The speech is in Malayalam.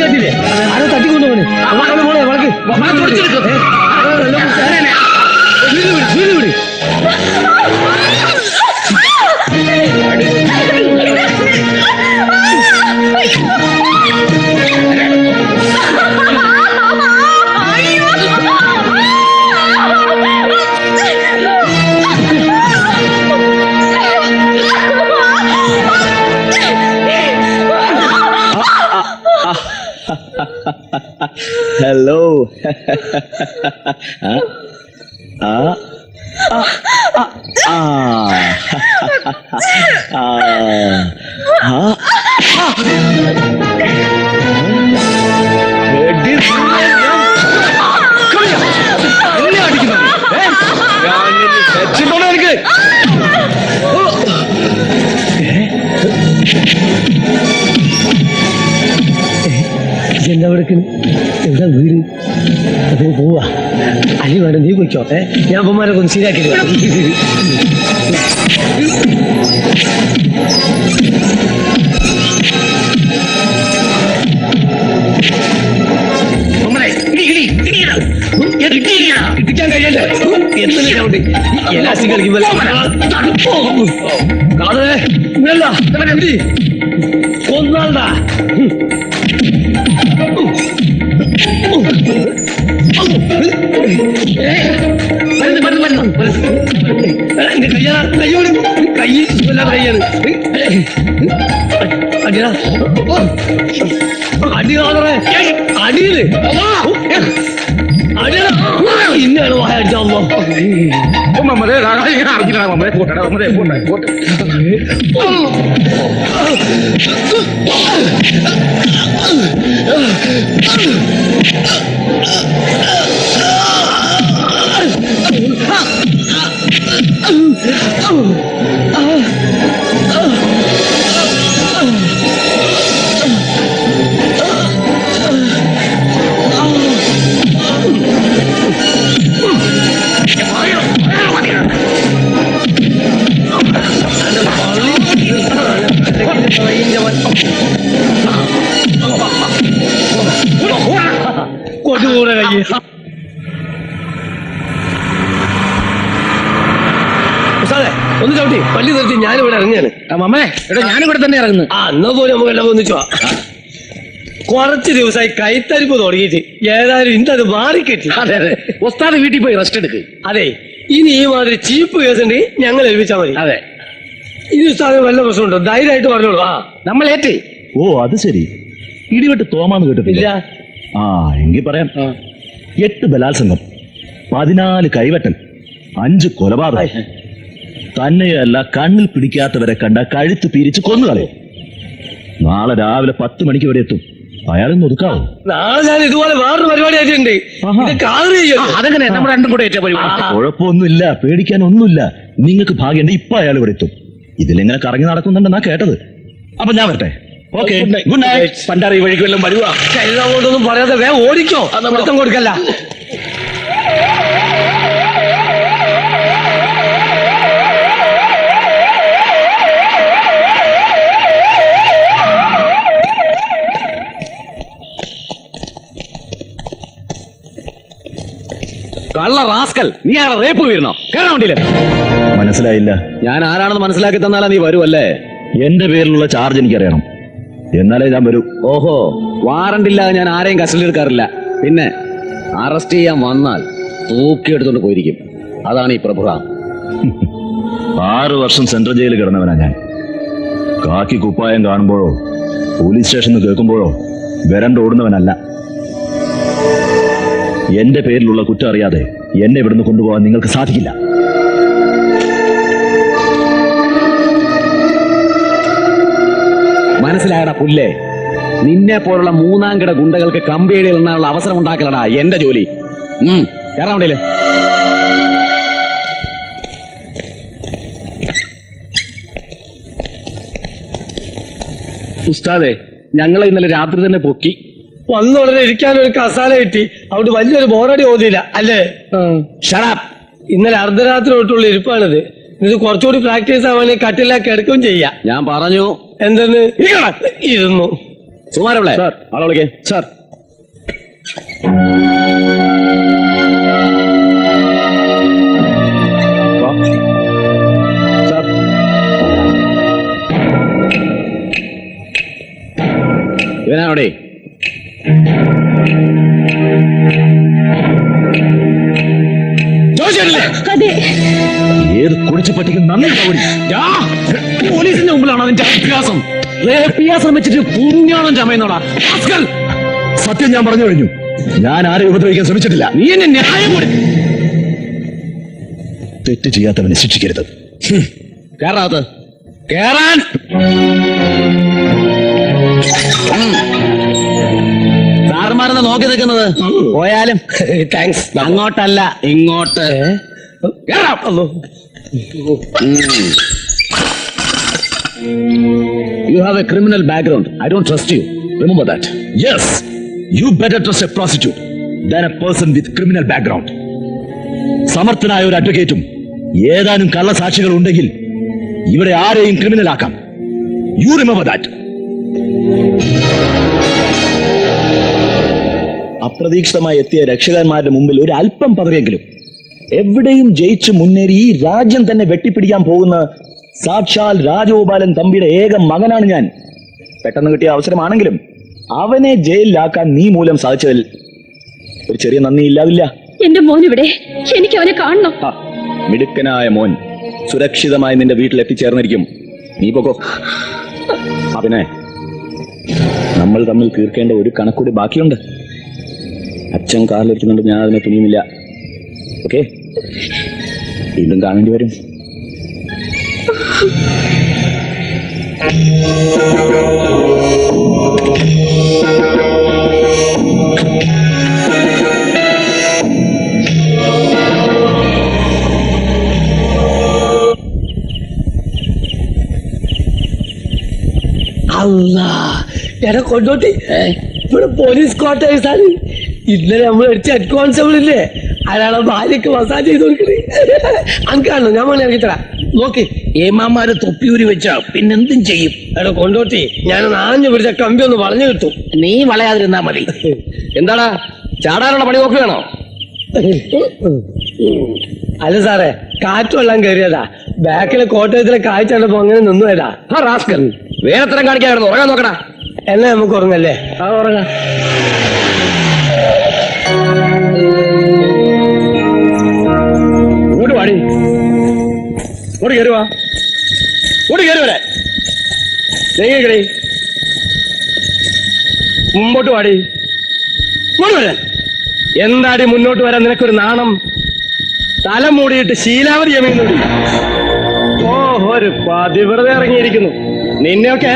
കേട്ടില്ലേ? ആരോ തട്ടിക്കൊണ്ടുപോണേ. മോളെ വളക്ക് വിട്. ഹലോ. എന്താ വിളിക്കുന്നു? എന്താ വീട്? അതിന് പോവാ. അലി വേണ്ട, നീ പോയിക്കോട്ടെ. ഞാൻ അപ്പന്മാരെ ഒന്ന് ശരിയാക്കി ഇടിക്കാൻ കഴിയല്ലേ? കൊന്നാണ്ടാ അടിയില് ഇന്നാണ് വായ അടിച്ചാവുമ്പോ കൊണ്ടുകൂടെ കയ്യ ഒന്ന് ചവിട്ടി പള്ളി നിർത്തി ഞാനിവിടെ ഇറങ്ങിയാണ്. മമ്മേ എടാ ഞാനിവിടെ തന്നെ ഇറങ്ങുന്നു. എന്നാ പോലും നമുക്ക് എല്ലാം ഒന്നിച്ചു കുറച്ച് ദിവസമായി കൈത്തരിപ്പ് തുടങ്ങിയിട്ട് ഏതായാലും ഇന്നത് മാറിക്കെട്ടി. അതെ അതെ, ഉസ്താദ് വീട്ടിൽ പോയി റെസ്റ്റ് എടുക്ക്. അതെ, ഇനി ഈ മാതിരി ചീപ്പ് കേസ് ഉണ്ട് ഞങ്ങൾ ഏൽപ്പിച്ചാൽ മതി. അതെ, ഇനി ഉസ്താദിന് വല്ല പ്രശ്നമുണ്ടോ? ധൈര്യമായിട്ട് പറഞ്ഞോളൂ. നമ്മൾ ഏറ്റ്. ഓ അത് ശരി, ഇടിവെട്ട് തോമാന്ന് കേട്ടിട്ടില്ല? എങ്കിൽ പറയാം. 8 ബലാത്സംഗം, 14 കൈവെട്ടൽ, 5 കൊലപാതകം. തന്നെയല്ല, കണ്ണിൽ പിടിക്കാത്തവരെ കണ്ട കഴുത്ത് പിരിച്ച് കൊന്നുകളയും. നാളെ രാവിലെ 10 മണിക്ക് വരെ എത്തും. അയാളൊന്ന് ഒതുക്കാവോ? നാളെ ഞാൻ ഇതുപോലെ വേറൊരു പരിപാടി ആയിട്ടുണ്ട്. അതെങ്ങനെ നമ്മൾ രണ്ടും കൂടെ ഏറ്റ പരിപാടി? കുഴപ്പമൊന്നുമില്ല, പേടിക്കാനൊന്നുമില്ല. നിങ്ങൾക്ക് ഭാഗ്യമുണ്ട്, ഇപ്പൊ അയാൾ ഇവിടെ എത്തും. ഇതിലെങ്ങനെ കറങ്ങി നടക്കുന്നുണ്ടെന്നാ കേട്ടത്. അപ്പൊ ഞാൻ വരട്ടെ. Okay, good night. പണ്ടാറി വഴിക്ക് വല്ലതും വരുവാ കൊണ്ടൊന്നും പറയാതെ വേഗം ഓടിക്കോ. അർത്ഥം കൊടുക്കല്ല. കള്ള റാസ്കൽ, നീ ആളെ റേപ്പ് വീരണോ? കേറാൻ വേണ്ടിയില്ലേ? മനസ്സിലായില്ല. ഞാൻ ആരാണെന്ന് മനസ്സിലാക്കി തന്നാലാ നീ വരുമല്ലേ? എന്റെ പേരിലുള്ള ചാർജ് എനിക്കറിയണം, എന്നാലേ ഞാൻ വരൂ. ഓഹോ, വാറണ്ട് ഇല്ലാതെ ഞാൻ ആരെയും കസ്റ്റഡി എടുക്കാറില്ല. പിന്നെ അറസ്റ്റ് ചെയ്യാൻ വന്നാൽ തൂക്കിയെടുത്തോണ്ട് പോയിരിക്കും. അതാണ് ഈ പ്രഭുറാം. 6 വർഷം സെൻട്രൽ ജയിലിൽ കിടന്നവനാ ഞാൻ. കാക്കി കുപ്പായം കാണുമ്പോഴോ പോലീസ് സ്റ്റേഷനിൽ കേൾക്കുമ്പോഴോ വരണ്ടോടുന്നവനല്ല. എന്റെ പേരിലുള്ള കുറ്റം അറിയാതെ എന്നെ ഇവിടുന്ന് കൊണ്ടുപോകാൻ നിങ്ങൾക്ക് സാധിക്കില്ല. മനസ്സിലായടാ പുല്ലേ? നിന്നെ പോലുള്ള മൂന്നാംകിട ഗുണ്ടകൾക്ക് കമ്പിയടിയിൽ നിന്നുള്ള അവസരം ഉണ്ടാക്കലടാ എന്റെ ജോലി. കേറാൻ വേണ്ടിയില്ലേ? ഉസ്താദേ, ഞങ്ങളെ ഇന്നലെ രാത്രി തന്നെ പൊക്കി. വന്നുടനെ ഇരിക്കാനൊരു കസാല കിട്ടി. അവിടെ വലിയൊരു ബോറടി ഓതിയില്ല അല്ലേ? Shut up. ഇന്നലെ അർദ്ധരാത്രി തൊട്ടുള്ള ഇരിപ്പാണിത്. ഇത് കുറച്ചുകൂടി പ്രാക്ടീസ് ആവാൻ കട്ടിലാക്കി എടുക്കുകയും ചെയ്യാം. ഞാൻ പറഞ്ഞു. എന്തെന്ന് ഇരുന്നു. സുമാരവിടെ ആളെ വിളിക്കേ. സാർ സാർ ഇവനാവിടെ ഏത് കുടിച്ചു പറ്റിക്കും നന്ദി പോലീസിന്റെ മുമ്പിലാണ് അതിന്റെ അഭ്യാസം. അഭ്യാസം വെച്ചിട്ട് പുണ്യാളം ചമയുന്നോടാ. സത്യം ഞാൻ പറഞ്ഞു കഴിഞ്ഞു. ഞാൻ ആരെ ഉപദ്രവിക്കാൻ ശ്രമിച്ചിട്ടില്ല. നീ എന്നെ ന്യായം കൂടി. തെറ്റ് ചെയ്യാത്തവനെ ശിക്ഷിക്കരുത്. കേറാത്ത കേറാൻ. സാറുമാരെന്ന് നോക്കി നിൽക്കുന്നത്. പോയാലും താങ്ക്സ്. അങ്ങോട്ടല്ല ഇങ്ങോട്ട്. You have a criminal background. I don't trust you. Remember that. Yes, you better trust a prostitute than a person with criminal background. സമർത്ഥനായ ഒരു അഡ്വക്കേറ്റും ഏതാനും കള്ളസാക്ഷികൾ ഉണ്ടെങ്കിൽ ഇവിടെ ആരെയും ക്രിമിനൽ ആക്കാം. You remember that. അപ്രതീക്ഷിതമായി എത്തിയ രക്ഷകന്മാരുടെ മുമ്പിൽ ഒരു അല്പം പതറിയെങ്കിലും എവിടെയും ജയിച്ചു മുന്നേറി ഈ രാജ്യം തന്നെ വെട്ടിപ്പിടിക്കാൻ പോകുന്ന സാക്ഷാൽ രാജഗോപാലൻ തമ്പിയുടെ ഏക മകനാണ് ഞാൻ. പെട്ടെന്ന് കിട്ടിയ അവസരമാണെങ്കിലും അവനെ ജയിലിലാക്കാൻ നീ മൂലം സാധിച്ചതിൽ ഒരു ചെറിയ നന്ദി ഇല്ലാതില്ല. എന്റെ മോൻ ഇവിടെ, എനിക്ക് അവനെ കാണണം. മിടുക്കനായ മോൻ സുരക്ഷിതമായി നിന്റെ വീട്ടിൽ എത്തിച്ചേർന്നിരിക്കും. നീ പോകോ. പിന്നെ നമ്മൾ തമ്മിൽ തീർക്കേണ്ട ഒരു കണക്കൂടി ബാക്കിയുണ്ട്. അച്ഛൻ കാറിലിരിക്കുന്നുണ്ട്, ഞാൻ അതിനെ തുനിയുമില്ല. ഓക്കെ, വീണ്ടും കാണേണ്ടി വരും. എടാ കൊണ്ടോട്ടി, ഇവിടെ പോലീസ് ക്വാർട്ടേഴ്സാണ്. ഇന്നലെ നമ്മൾ അടിച്ച ഹെഡ് കോൺസ്റ്റബിൾ ഇല്ലേ, അയാളെ ഭാര്യക്ക് മസാജ് ചെയ്ത് കൊടുക്കണേ. അനക്കാണോ? ഞാൻ വേണേ ഇറങ്ങിത്തരാ. നോക്കി ഏമാമാര് തൊപ്പിയൂരി വെച്ചാ പിന്നെന്തും ചെയ്യും. എടാ കൊണ്ടോട്ടി, ഞാൻ ആഞ്ഞു പിടിച്ച കമ്പി ഒന്ന് വളഞ്ഞു കിട്ടും. നീ വളയാതിരുന്നാ മതി. എന്താടാ ചാടാനുള്ള പണി നോക്കുകയാണോ? അല്ല സാറേ, കാറ്റ് വെള്ളം കയറിയതാ. ബാക്കിലെ കോട്ടയത്തിലെ കാഴ്ച കണ്ടപ്പോ അങ്ങനെ നിന്നുവരാ. റാസ്കൽ, വേറെ തരം കാണിക്കായിരുന്നു. ഉറങ്ങാൻ നോക്കടാ. എന്നാ നമുക്ക് ഉറങ്ങല്ലേ? ആ ഉറങ്ങാം. ഓടി വാടി, ഓടി കയറുവാ, ഓടി കയറുവരെ. നീങ്ങി മുമ്പോട്ട് വാടി, ഇങ്ങോട്ട് വരാൻ. എന്താടി മുന്നോട്ട് വരാൻ നിനക്കൊരു നാണം? തല മൂടിയിട്ട് ശീലാവതി യമയുന്നുണ്ട്. ഓ, ഒരു പതിവ്രത ഇറങ്ങിയിരിക്കുന്നു. നിന്നെയൊക്കെ